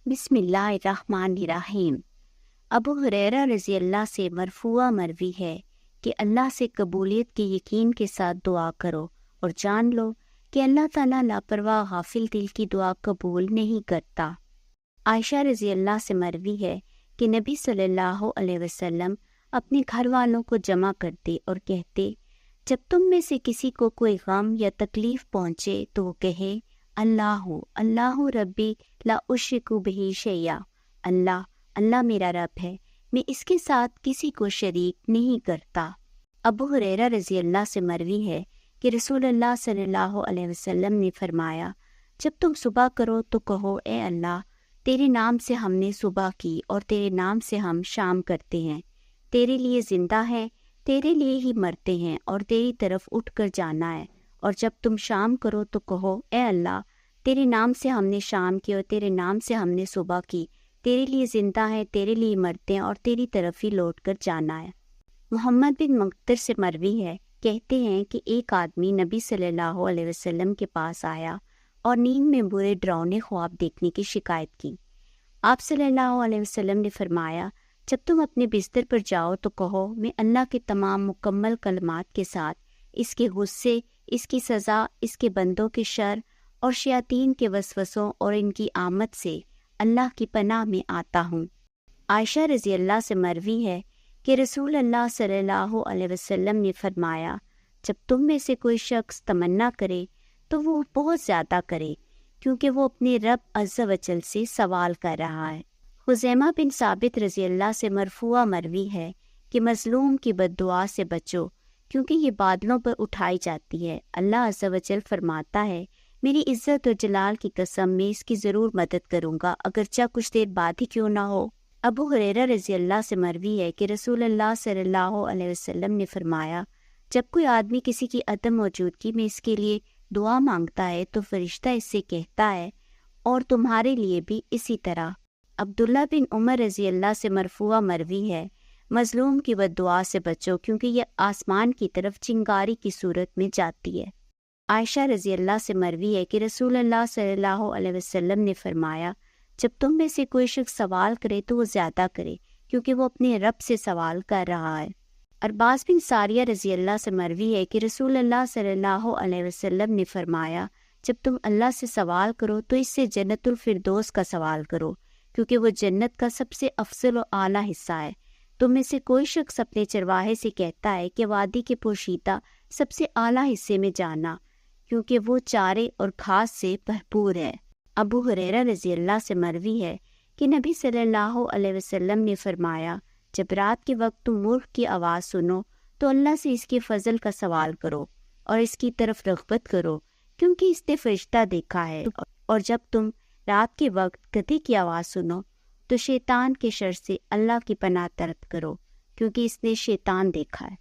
بسم اللہ الرحمن الرحیم۔ ابو ہریرہ رضی اللہ سے مرفوع مروی ہے کہ اللہ سے قبولیت کے یقین کے ساتھ دعا کرو اور جان لو کہ اللہ تعالیٰ لاپرواہ غافل دل کی دعا قبول نہیں کرتا۔ عائشہ رضی اللہ سے مروی ہے کہ نبی صلی اللہ علیہ وسلم اپنے گھر والوں کو جمع کرتے اور کہتے، جب تم میں سے کسی کو کوئی غم یا تکلیف پہنچے تو وہ کہے، اللہ ربی لا اشرک بہ شیئا، اللہ میرا رب ہے، میں اس کے ساتھ کسی کو شریک نہیں کرتا۔ ابو ہریرہ رضی اللہ سے مروی ہے کہ رسول اللہ صلی اللہ علیہ وسلم نے فرمایا، جب تم صبح کرو تو کہو، اے اللہ، تیرے نام سے ہم نے صبح کی اور تیرے نام سے ہم شام کرتے ہیں، تیرے لیے زندہ ہیں، تیرے لیے ہی مرتے ہیں اور تیری طرف اٹھ کر جانا ہے۔ اور جب تم شام کرو تو کہو، اے اللہ، تیرے نام سے ہم نے شام کی اور تیرے نام سے ہم نے صبح کی، تیرے لیے زندہ ہے، تیرے لیے مرتے ہیں اور تیری طرف ہی لوٹ کر جانا ہے۔ محمد بن مقتر سے مروی ہے، کہتے ہیں کہ ایک آدمی نبی صلی اللہ علیہ وسلم کے پاس آیا اور نیند میں برے ڈراؤنے خواب دیکھنے کی شکایت کی۔ آپ صلی اللہ علیہ وسلم نے فرمایا، جب تم اپنے بستر پر جاؤ تو کہو، میں اللہ کے تمام مکمل کلمات کے ساتھ اس کے غصے، اس کی سزا، اس کے بندوں کے شر اور شیاطین کے وسوسوں اور ان کی آمد سے اللہ کی پناہ میں آتا ہوں۔ عائشہ رضی اللہ سے مروی ہے کہ رسول اللہ صلی اللہ علیہ وسلم نے فرمایا، جب تم میں سے کوئی شخص تمنا کرے تو وہ بہت زیادہ کرے، کیونکہ وہ اپنے رب عز و جل سے سوال کر رہا ہے۔ خزیمہ بن ثابت رضی اللہ سے مرفوع مروی ہے کہ مظلوم کی بد دعا سے بچو، کیونکہ یہ بادلوں پر اٹھائی جاتی ہے۔ اللہ عز و جل فرماتا ہے، میری عزت و جلال کی قسم، میں اس کی ضرور مدد کروں گا، اگرچہ کچھ دیر بعد ہی کیوں نہ ہو۔ ابو ہریرہ رضی اللہ سے مروی ہے کہ رسول اللہ صلی اللہ علیہ وسلم نے فرمایا، جب کوئی آدمی کسی کی عدم موجودگی میں اس کے لیے دعا مانگتا ہے تو فرشتہ اس سے کہتا ہے، اور تمہارے لیے بھی اسی طرح۔ عبداللہ بن عمر رضی اللہ سے مرفوع مروی ہے، مظلوم کی بد دعا سے بچو، کیونکہ یہ آسمان کی طرف چنگاری کی صورت میں جاتی ہے۔ عائشہ رضی اللہ سے مروی ہے کہ رسول اللہ صلی اللہ علیہ وسلم نے فرمایا، جب تم میں سے کوئی شخص سوال کرے تو وہ زیادہ کرے، کیونکہ وہ اپنے رب سے سوال کر رہا ہے۔ ارباز بن ساریہ رضی اللہ سے مروی ہے کہ رسول اللہ صلی اللہ علیہ وسلم نے فرمایا، جب تم اللہ سے سوال کرو تو اس سے جنت الفردوس کا سوال کرو، کیونکہ وہ جنت کا سب سے افضل و اعلیٰ حصہ ہے۔ تم میں سے کوئی شخص اپنے چرواہے سے کہتا ہے کہ وادی کے پوشیدہ سب سے اعلیٰ حصے میں جانا، کیونکہ وہ چارے اور گھاس سے بھرپور ہے۔ ابو ہریرہ رضی اللہ سے مروی ہے کہ نبی صلی اللہ علیہ وسلم نے فرمایا، جب رات کے وقت تم مرغ کی آواز سنو تو اللہ سے اس کے فضل کا سوال کرو اور اس کی طرف رغبت کرو، کیونکہ اس نے فرشتہ دیکھا ہے۔ اور جب تم رات کے وقت گدھے کی آواز سنو تو شیطان کے شر سے اللہ کی پناہ طلب کرو، کیونکہ اس نے شیطان دیکھا ہے۔